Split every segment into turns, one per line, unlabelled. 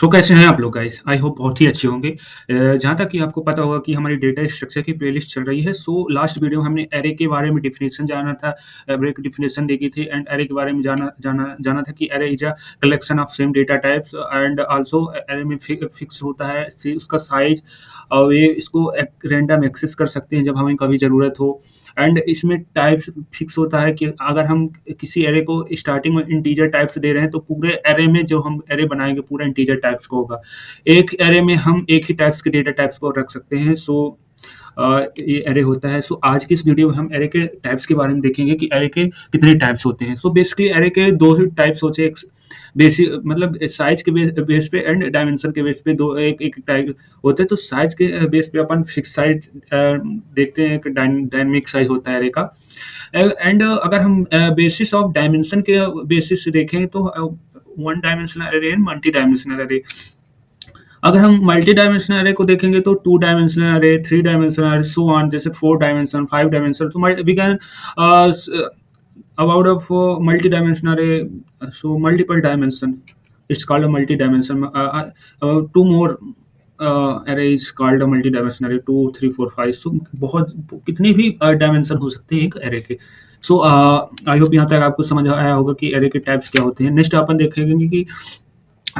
सो कैसे हैं आप लोग गाइस? आई होप बहुत ही अच्छे होंगे। जहाँ तक कि आपको पता होगा कि हमारी डेटा स्ट्रक्चर की प्लेलिस्ट चल रही है। सो लास्ट वीडियो में हमने एरे के बारे में डेफिनेशन जाना था, एरे की डेफिनेशन देखी थी एंड एरे के बारे में जाना जाना जाना था कि array is a collection of same data types and also array में फिक्स होता है उसका साइज़ और ये इसको एक रैंडम एक्सेस कर सकते हैं जब हमें कभी ज़रूरत हो। एंड इसमें टाइप्स फिक्स होता है कि अगर हम किसी एरे को स्टार्टिंग में इंटीजर टाइप्स दे रहे हैं तो पूरे एरे में जो हम एरे बनाएँगे पूरा इंटीजर टाइप्स का होगा। एक एरे में हम एक ही टाइप्स के डेटा टाइप्स को रख सकते हैं। ये एरे होता है। आज की इस वीडियो में हम एरे के टाइप्स के बारे में देखेंगे कि एरे के कितने टाइप्स होते हैं। बेसिकली एरे के 2 ही टाइप्स होते हैं। एक बेसिक मतलब साइज़ के बेस पे एंड डायमेंशन के बेस पे 2 एक टाइप होते हैं। तो साइज़ के बेस पे अपन फिक्स साइज़ देखते हैं, एक डायनामिक साइज़ होता है एरे का। एंड अगर हम बेसिस ऑफ डायमेंशन के बेसिस से देखें तो one dimensional array and multi dimensional array. अगर हम मल्टी डायमेंशनल एरे को देखेंगे तो 2 dimensional array, 3 dimensional array, so on, जैसे 4 डायमेंशन, 5 डायमेंशन। तो we can about of multi-dimensional array, so multiple dimension. It's called a multi-dimension. Two more array is called a multi-dimensional array. 2, 3, 4, 5. So बहुत कितने भी dimension हो सकते हैं एक array के। आई होप यहाँ तक आपको समझ आया होगा कि एरे के टाइप्स क्या होते हैं। नेक्स्ट अपन देखेंगे कि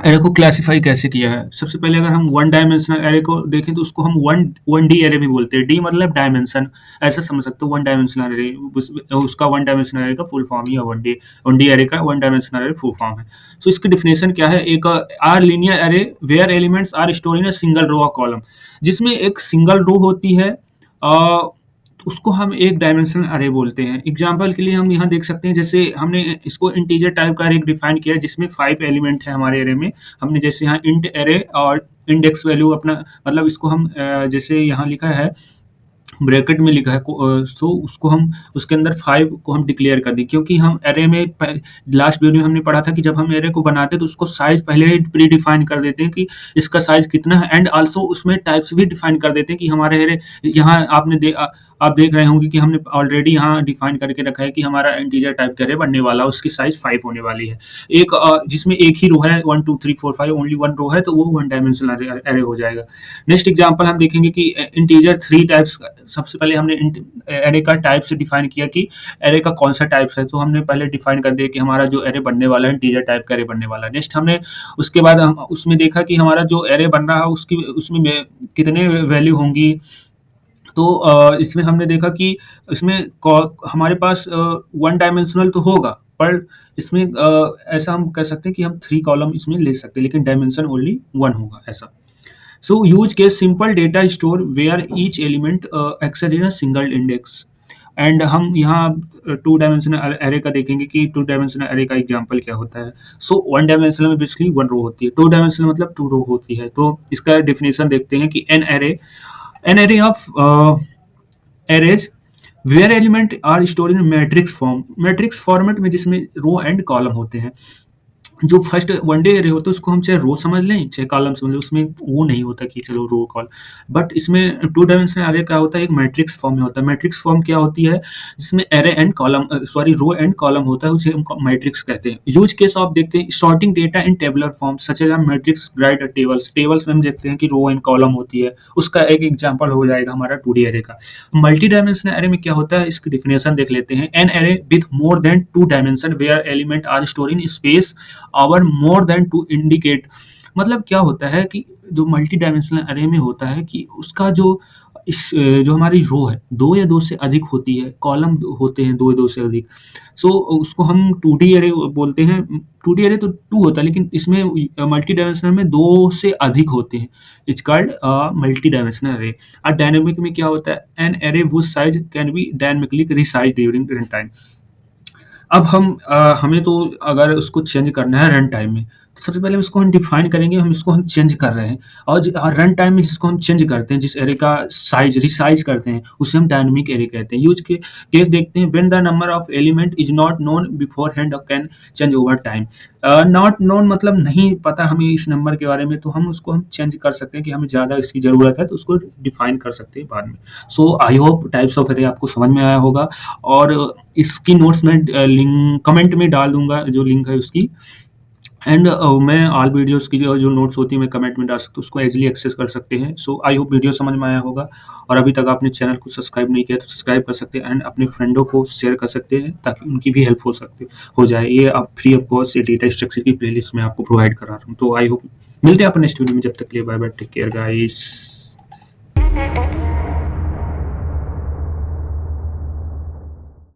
एरे को क्लासिफाई कैसे किया है। सबसे पहले अगर हम वन डायमेंशनल एरे को देखें तो उसको हम वन डी एरे भी बोलते हैं। डी मतलब डायमेंशन, ऐसा समझ सकते हो। वन डायमेंशनल एरे उसका वन डायमेंशनल एरे का फुल फॉर्म ही है वन डी एरे का one dimensional array full form है। इसकी डिफिनेशन क्या है? एक आर linear array where elements are store in a single row और कॉलम, जिसमें एक सिंगल रो होती है उसको हम एक डायमेंशनल अरे बोलते हैं। एग्जाम्पल के लिए हम यहाँ देख सकते हैं, जैसे हमने इसको इंटीजर टाइप का अरे डिफाइन किया है जिसमें 5 एलिमेंट है हमारे अरे में। हमने जैसे यहाँ इंट अरे और इंडेक्स वैल्यू अपना मतलब इसको हम जैसे यहाँ लिखा है ब्रैकेट में लिखा है सो उसको हम उसके अंदर 5 को हम डिक्लेयर कर दें, क्योंकि हम एरे में लास्ट वीडियो में हमने पढ़ा था कि जब हम एरे को बनाते हैं तो उसको साइज पहले ही प्री डिफाइन कर देते हैं कि इसका साइज कितना है एंड आल्सो उसमें टाइप्स भी डिफाइन कर देते हैं कि हमारे एरे यहाँ आप देख रहे होंगे कि हमने ऑलरेडी यहाँ डिफाइन करके रखा है कि हमारा इंटीजर टाइप का एरे बनने वाला है, उसकी साइज 5 होने वाली है। एक जिसमें एक ही रो है 1 2 3 4 5 ओनली वन रो है तो वो वन डायमेंशनल एरे हो जाएगा। नेक्स्ट एग्जांपल हम देखेंगे कि इंटीजर 3 टाइप्स। सबसे पहले हमने एरे का टाइप से डिफाइन किया कि एरे का कौन सा टाइप्स है। तो हमने पहले डिफाइन कर दिया कि हमारा जो एरे बनने वाला है इंटीजर टाइप का एरे बनने वाला है। नेक्स्ट हमने उसके बाद हम उसमें देखा कि हमारा जो एरे बन रहा है उसमें कितने वैल्यू होंगी। तो इसमें हमने देखा कि इसमें हमारे पास वन डायमेंशनल तो होगा, पर इसमें ऐसा हम कह सकते हैं कि हम 3 कॉलम इसमें ले सकते हैं, लेकिन डायमेंशन ओनली 1 होगा ऐसा। यूज के simple data store where each element access in a single index. And हम यहाँ 2 डायमेंशनल एरे का देखेंगे कि 2 डायमेंशनल एरे का एग्जांपल क्या होता है। वन डायमेंशनल में बेसिकली 1 रो होती है, 2 डायमेंशनल मतलब 2 रो होती है। तो इसका डेफिनेशन देखते हैं कि an array of arrays where element are stored in matrix form, matrix format में जिसमें रो एंड कॉलम होते हैं। जो फर्स्ट वन डे एरे होता है उसको हम चाहे रो समझ लें चाहे कॉलम समझ लें, उसमें वो नहीं होता कि चलो रो कॉल। बट इसमें 2 डायमेंशनल एरे क्या होता है, एक मैट्रिक्स फॉर्म में होता है। मैट्रिक्स फॉर्म क्या होती है? जिसमें array and column row and column होता है, उसे हम मैट्रिक्स कहते हैं। यूज केस ऑफ देखते हैं, sorting data in tabular form such as matrix right tables में हम देखते हैं कि रो एंड कॉलम होती है, उसका एक एग्जाम्पल हो जाएगा हमारा 2D एरे का। मल्टी डायमेंशनल एरे में क्या होता है, इसकी डिफिनेशन देख लेते हैं। An array with more than 2 dimension where element are store in space और मोर देन टू इंडिकेट। मतलब क्या होता है कि जो मल्टी डायमेंशनल अरे में होता है कि उसका जो हमारी रो है 2 या 2 से अधिक होती है, कॉलम होते हैं 2 या 2 से अधिक। उसको हम 2D अरे बोलते हैं। 2D अरे तो 2 होता है, लेकिन इसमें मल्टी डायमेंशनल में 2 से अधिक होते हैं। इट्स कॉल्ड मल्टी डायमेंशनल अरे। और डायनेमिक में क्या होता है, एन अरे whose size can be dynamically resize during run time. अब हमें तो अगर उसको चेंज करना है रन टाइम में, तो सबसे पहले उसको हम डिफाइन करेंगे, हम इसको हम चेंज कर रहे हैं। और रन टाइम में जिसको हम चेंज करते हैं, जिस एरे का साइज रिसाइज करते हैं, उसे हम डायनेमिक एरे कहते हैं। यूज के केस देखते हैं, when the number of element is not known before hand और can change over time. Not known मतलब नहीं पता हमें इस नंबर के बारे में, तो हम उसको हम चेंज कर सकते हैं कि हमें ज़्यादा इसकी ज़रूरत है तो उसको डिफाइन कर सकते हैं बाद में। I hope types of array आपको समझ में आया होगा, और इसकी नोट्स में लिंक कमेंट में डाल दूंगा, जो लिंक है उसकी। एंड मैं ऑल वीडियोस की जो नोट्स होती है मैं कमेंट में डाल सकता हूँ, उसको इजीली एक्सेस कर सकते हैं। सो आई होप वीडियो समझ में आया होगा, और अभी तक आपने चैनल को सब्सक्राइब नहीं किया तो सब्सक्राइब कर सकते हैं, एंड अपने फ्रेंडों को शेयर कर सकते हैं ताकि उनकी भी हेल्प हो जाए। ये आप फ्री ऑफ कॉस्ट ये डेटा स्ट्रक्चर की प्लेलिस्ट मैं आपको प्रोवाइड कर रहा हूँ। तो आई होप मिलते हैं अपन नेक्स्ट वीडियो में, जब तक के लिए bye bye, take care guys.